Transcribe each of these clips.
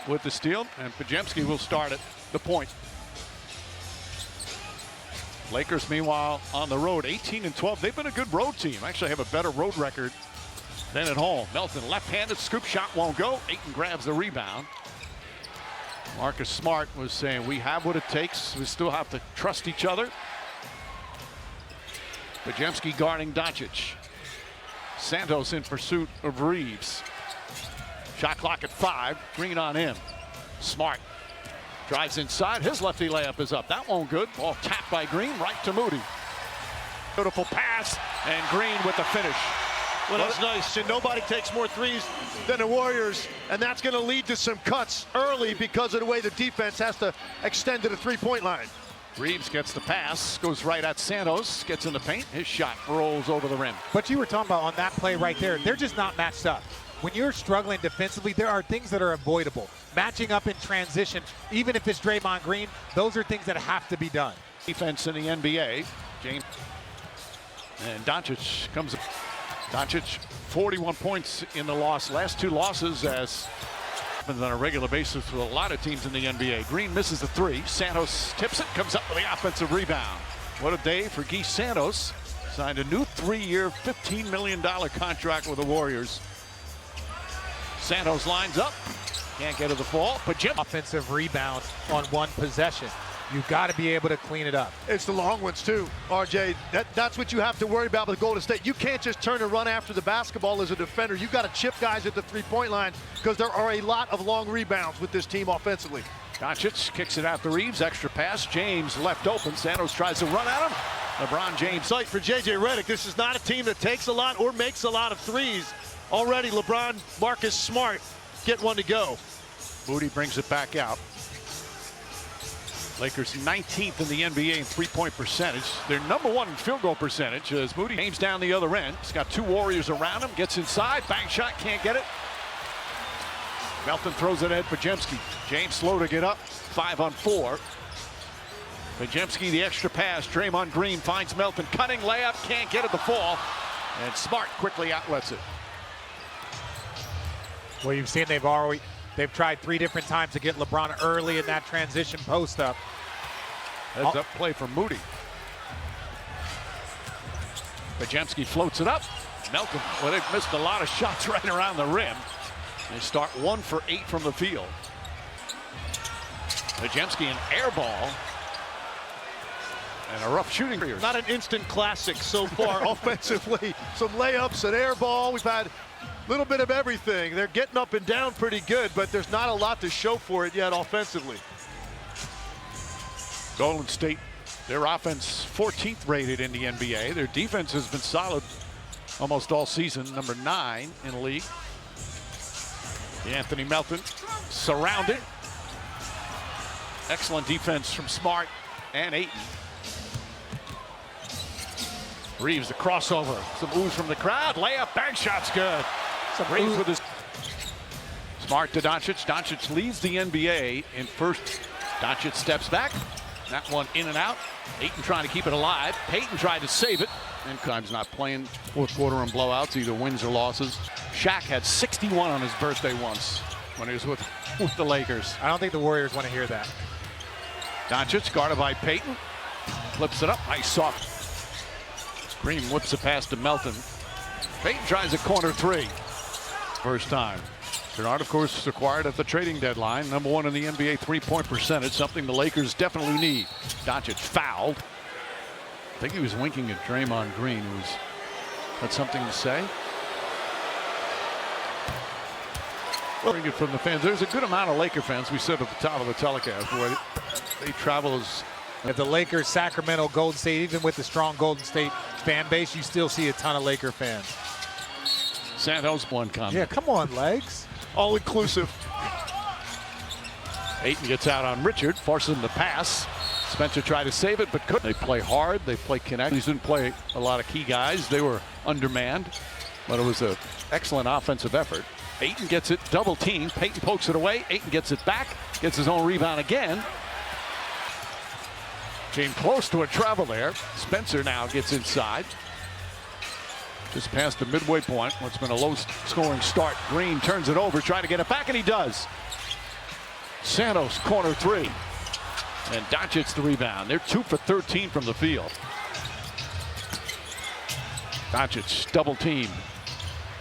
with the steal, and Pajemski will start at the point. Lakers, meanwhile, on the road, 18-12. They've been a good road team. Actually have a better road record than at home. Melton, left-handed, scoop shot won't go. Ayton grabs the rebound. Marcus Smart was saying, we have what it takes. We still have to trust each other. Pajemski guarding Doncic. Santos in pursuit of Reeves. Shot clock at 5. Green on in. Smart drives inside. His lefty layup is up. That won't good. Ball tapped by Green right to Moody. Beautiful pass, and Green with the finish. Well, that's nice. And nobody takes more threes than the Warriors, and that's going to lead to some cuts early because of the way the defense has to extend to the three-point line. Reeves gets the pass, goes right at Santos, gets in the paint. His shot rolls over the rim. But you were talking about on that play right there, they're just not matched up. When you're struggling defensively, there are things that are avoidable. Matching up in transition, even if it's Draymond Green, those are things that have to be done. Defense in the NBA. James and Doncic comes. Doncic, 41 points in the loss. Last 2 losses as happens on a regular basis with a lot of teams in the NBA. Green misses the 3. Santos tips it, comes up with the offensive rebound. What a day for Guy Santos. Signed a new 3-year, $15 million contract with the Warriors. Santos lines up, can't get to the fall, but Jim. Offensive rebound on one possession. You've got to be able to clean it up. It's the long ones too, RJ. That's what you have to worry about with Golden State. You can't just turn and run after the basketball as a defender. You've got to chip guys at the three-point line because there are a lot of long rebounds with this team offensively. Doncic kicks it out to Reeves, extra pass. James left open. Santos tries to run at him. LeBron James. Sight for J.J. Redick. This is not a team that takes a lot or makes a lot of threes. Already LeBron, Marcus Smart get one to go. Moody brings it back out. Lakers 19th in the NBA in three-point percentage. They're #1 in field goal percentage as Moody aims down the other end. He's got 2 Warriors around him, gets inside, bank shot, can't get it. Melton throws it at Pajemski. James slow to get up, 5 on 4. Pajemski the extra pass, Draymond Green finds Melton, cutting layup, can't get it the fall, and Smart quickly outlets it. Well, you've seen they've tried 3 different times to get LeBron early in that transition post up. Heads up play for Moody. Pajemski floats it up. Melton, well, they've missed a lot of shots right around the rim. They start 1 for 8 from the field. Pajemski an air ball. And a rough shooting. Not an instant classic so far offensively. Some layups, an air ball. We've had a little bit of everything. They're getting up and down pretty good, but there's not a lot to show for it yet offensively. Golden State, their offense 14th rated in the NBA. Their defense has been solid almost all season, #9 in the league. Anthony Melton surrounded. Excellent defense from Smart and Ayton. Reeves the crossover. Some oohs from the crowd. Layup, bank shot's good. Reeves with his Smart to Doncic. Doncic leads the NBA in first. Doncic steps back. That one in and out. Ayton trying to keep it alive. Payton tried to save it. And times not playing fourth quarter in blowouts, either wins or losses. Shaq had 61 on his birthday once when he was with the Lakers. I don't think the Warriors want to hear that. Doncic guarded by Payton. Flips it up. Nice soft. Green whips it past to Melton. Payton tries a corner 3. First time. Bernard, of course, acquired at the trading deadline. #1 in the NBA three-point percentage, something the Lakers definitely need. Doncic fouled. I think he was winking at Draymond Green, who had something to say. Well, very good from the fans. There's a good amount of Laker fans, we said at the top of the telecast, where they travel as... At the Lakers, Sacramento, Golden State, even with the strong Golden State fan base, you still see a ton of Laker fans. Santos one comment. Yeah, come on, legs. All inclusive. Ayton gets out on Richard, forces him to pass. Spencer tried to save it, but couldn't. They play hard. They play connect. They didn't play a lot of key guys. They were undermanned, but it was an excellent offensive effort. Ayton gets it, double team. Payton pokes it away. Ayton gets it back, gets his own rebound again. Came close to a travel there. Spencer now gets inside. Just past the midway point. What's been a low-scoring start. Green turns it over, trying to get it back, and he does. Santos, corner three. And Doncic the rebound. They're 2 for 13 from the field. Doncic double team.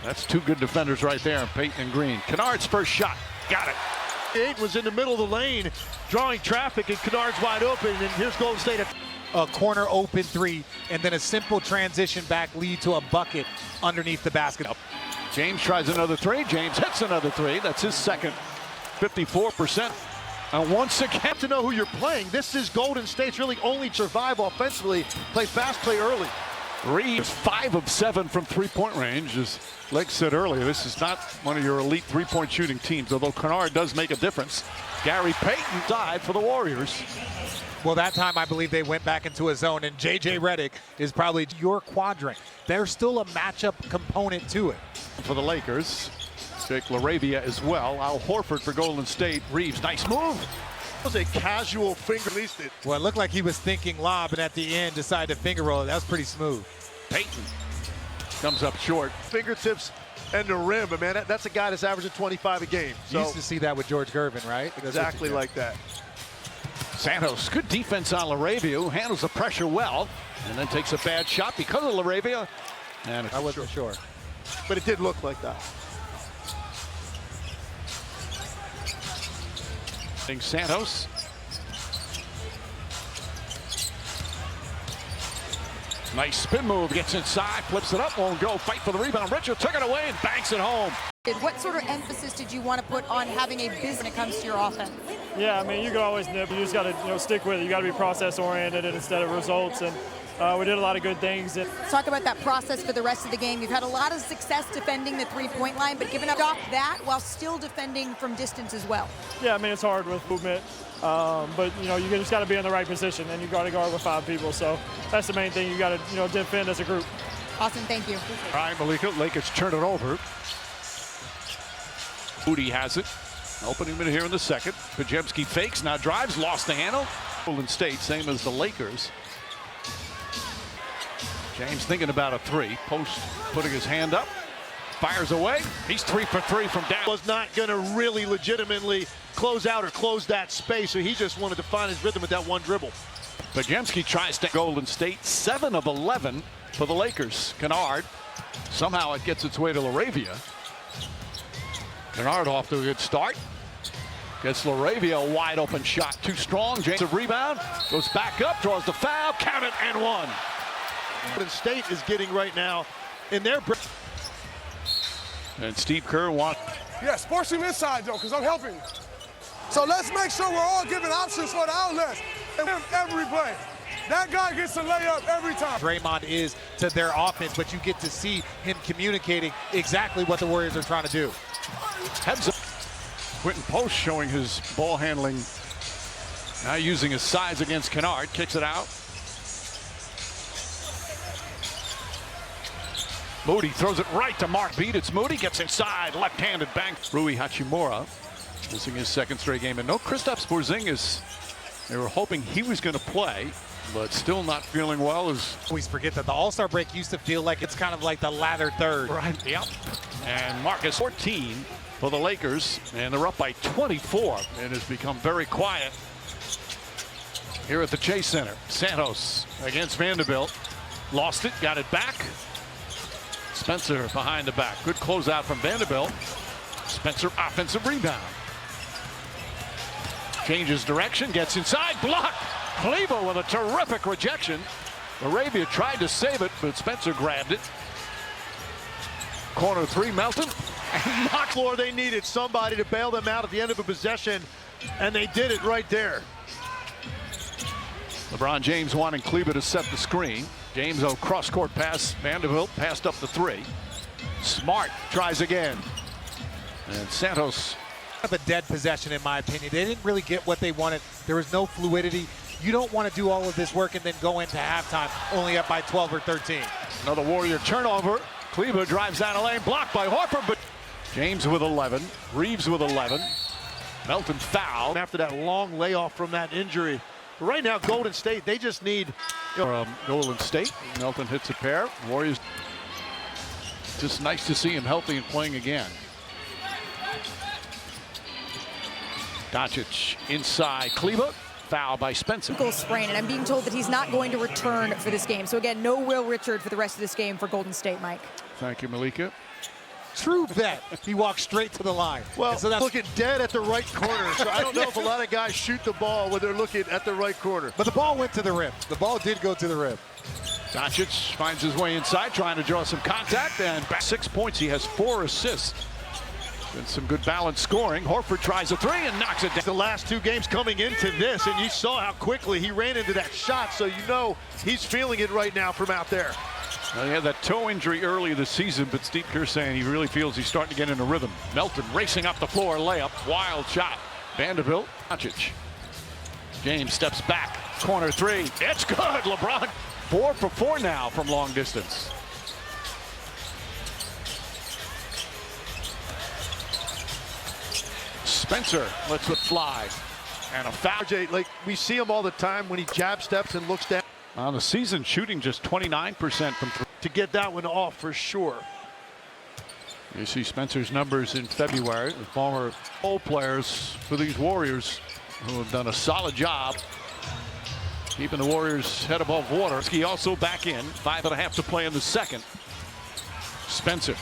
That's two good defenders right there, Payton and Green. Kennard's first shot. Got it. 8 was in the middle of the lane, drawing traffic, and Kennard's wide open, and here's Golden State. A corner open three, and then a simple transition back lead to a bucket underneath the basket. James tries another three. James hits another three. That's his second. 54%. And once again, To know who you're playing, this is Golden State's really only survive offensively. Play fast, play early. Reeves 5 of 7 from three-point range. As Lex said earlier, this is not one of your elite three-point shooting teams, although Kennard does make a difference. Gary Payton died for the Warriors. Well, that time I believe they went back into a zone, and J.J. Redick is probably your quadrant. There's still a matchup component to it. For the Lakers, Jake LaRavia as well. Al Horford for Golden State. Reeves, nice move. That was a casual finger released it. Well, it looked like he was thinking lob, and at the end decided to finger roll it. That was pretty smooth. Payton comes up short. Fingertips and the rim, but man, that's a guy that's averaging 25 a game. You used to see that with George Gervin, right? Exactly like that. Santos, good defense on LaRavia, who handles the pressure well, and then takes a bad shot because of LaRavia. And I wasn't sure. But it did look like that. Santos. Nice spin move, gets inside, flips it up, won't go, fight for the rebound. Richard took it away and banks it home. What sort of emphasis did you want to put on having a business when it comes to your offense? Yeah, I mean, you can always nip. You just got to, stick with it. You got to be process-oriented instead of results. And we did a lot of good things. Let's talk about that process for the rest of the game. You've had a lot of success defending the three-point line, but giving up that while still defending from distance as well. Yeah, I mean, it's hard with movement. But, you just got to be in the right position, and you got to guard with 5 people. So that's the main thing. You got to, defend as a group. Awesome, thank you. Ryan Malika, Lakers turn it over. Moody has it. Opening minute here in the second. Pajemski fakes, now drives, lost the handle. Golden State, same as the Lakers. James thinking about a three. Post putting his hand up. Fires away. He's 3 for 3 from down. Was not going to really legitimately close out or close that space, so he just wanted to find his rhythm with that one dribble. Pajemski tries to Golden State. 7 of 11 for the Lakers. Kennard. Somehow it gets its way to LaRavia. Kennard off to a good start. Gets LaRavia a wide open shot. Too strong. James a rebound. Goes back up. Draws the foul. Count it and one. Golden State is getting right now in their... And Steve Kerr wants... Yes, force him inside, though, because I'm helping. So let's make sure we're all giving options for the outlets. Every play. That guy gets a layup every time. Draymond is to their offense, but you get to see him communicating exactly what the Warriors are trying to do. Heads up. Quentin Post showing his ball handling. Now using his size against Kennard. Kicks it out. Moody throws it right to Mark Beat. It's Moody. Gets inside. Left-handed bank. Rui Hachimura missing his second straight game. And no Kristaps Porzingis. They were hoping he was going to play, but still not feeling well. Always forget that the All-Star break used to feel like it's kind of like the latter third. Right. Yep. And Marcus 14 for the Lakers, and they're up by 24, and has become very quiet here at the Chase Center. Santos against Vanderbilt. Lost it, got it back. Spencer behind the back. Good closeout from Vanderbilt. Spencer offensive rebound. Changes direction, gets inside, blocked. Cleaver with a terrific rejection. Arabia tried to save it, but Spencer grabbed it. Corner three, Melton. And knock floor, they needed somebody to bail them out at the end of a possession, and they did it right there. LeBron James wanting Cleaver to set the screen. James, cross-court pass. Vanderbilt passed up the three. Smart tries again. And Santos. Of a dead possession, in my opinion. They didn't really get what they wanted. There was no fluidity. You don't want to do all of this work and then go into halftime only up by 12 or 13. Another Warrior turnover. Cleaver drives down a lane, blocked by Horford, but James with 11, Reeves with 11. Melton foul. After that long layoff from that injury. But right now, Golden State, they just need... Golden State, Melton hits a pair. Warriors, just nice to see him healthy and playing again. Doncic inside Kleba. Foul by Spencer. Ankle sprain, and I'm being told that he's not going to return for this game. So again, no Will Richard for the rest of this game for Golden State, Mike. Thank you, Malika. True bet. He walked straight to the line. Well, And so that's looking dead at the right corner. So I don't know if a lot of guys shoot the ball when they're looking at the right corner. But the ball went to the rim. The ball did go to the rim. Doncic finds his way inside, trying to draw some contact, and back 6 points. He has 4 assists. And some good balanced scoring. Horford tries a 3 and knocks it down. The last 2 games coming into this, and you saw how quickly he ran into that shot, so you know he's feeling it right now from out there. Well, he had that toe injury early this season, but Steve Kerr saying he really feels he's starting to get in a rhythm. Melton racing up the floor, layup, wild shot. Vanderbilt, Doncic. James steps back, corner 3. It's good, LeBron. 4 for 4 now from long distance. Spencer lets it fly. And a foul. RJ, like we see him all the time when he jab steps and looks down. On the season, shooting just 29% from 3. To get that one off for sure. You see Spencer's numbers in February. The former role players for these Warriors who have done a solid job keeping the Warriors head above water. He also back in. 5.5 to play in the second. Spencer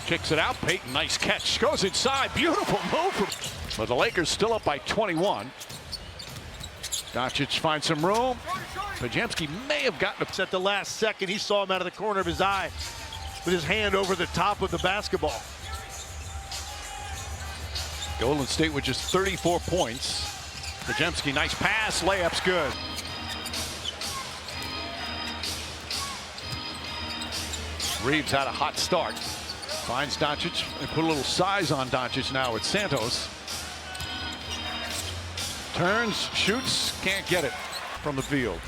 kicks it out. Payton, nice catch. Goes inside. Beautiful move. But the Lakers still up by 21. Doncic finds some room. Pajemski may have gotten At the last second, he saw him out of the corner of his eye with his hand over the top of the basketball. Golden State with just 34 points. Pajemski, nice pass. Layup's good. Reeves had a hot start. Finds Doncic and put a little size on Doncic now with Santos. Turns, shoots, can't get it from the field.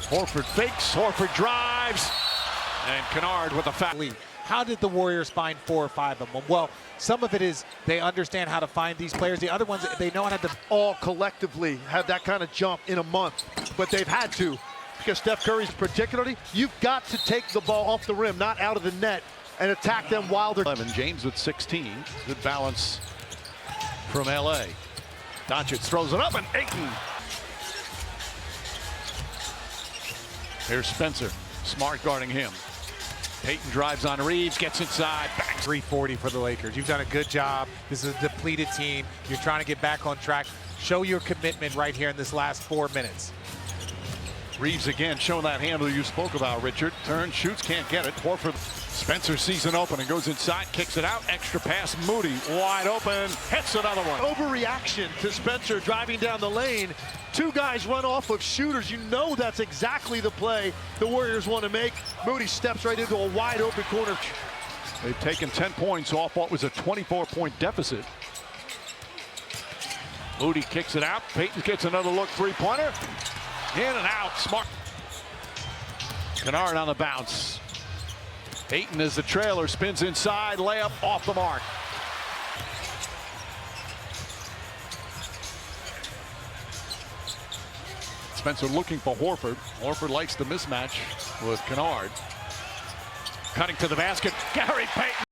Horford fakes, Horford drives, and Kennard with a foul. How did the Warriors find 4 or 5 of them? Well, some of it is they understand how to find these players. The other ones, they know how to. All collectively have that kind of jump in a month, but they've had to. Because Steph Curry's particularly, you've got to take the ball off the rim, not out of the net, and attack them while they're. 11, James with 16. Good balance from LA. Doncic throws it up, and Ayton. Here's Spencer. Smart guarding him. Payton drives on Reeves, gets inside, bangs. 340 for the Lakers. You've done a good job. This is a depleted team. You're trying to get back on track. Show your commitment right here in this last 4 minutes. Reeves again showing that handle you spoke about, Richard. Turns, shoots, can't get it. Horford. Spencer sees an opening, goes inside, kicks it out. Extra pass, Moody wide open, hits another one. Overreaction to Spencer driving down the lane. 2 guys run off of shooters. You know that's exactly the play the Warriors want to make. Moody steps right into a wide open corner. They've taken 10 points off what was a 24-point deficit. Moody kicks it out. Payton gets another look, 3-pointer. In and out, smart. Kennard on the bounce. Payton is the trailer, spins inside, layup off the mark. Spencer looking for Horford. Horford likes the mismatch with Kennard. Cutting to the basket, Gary Payton.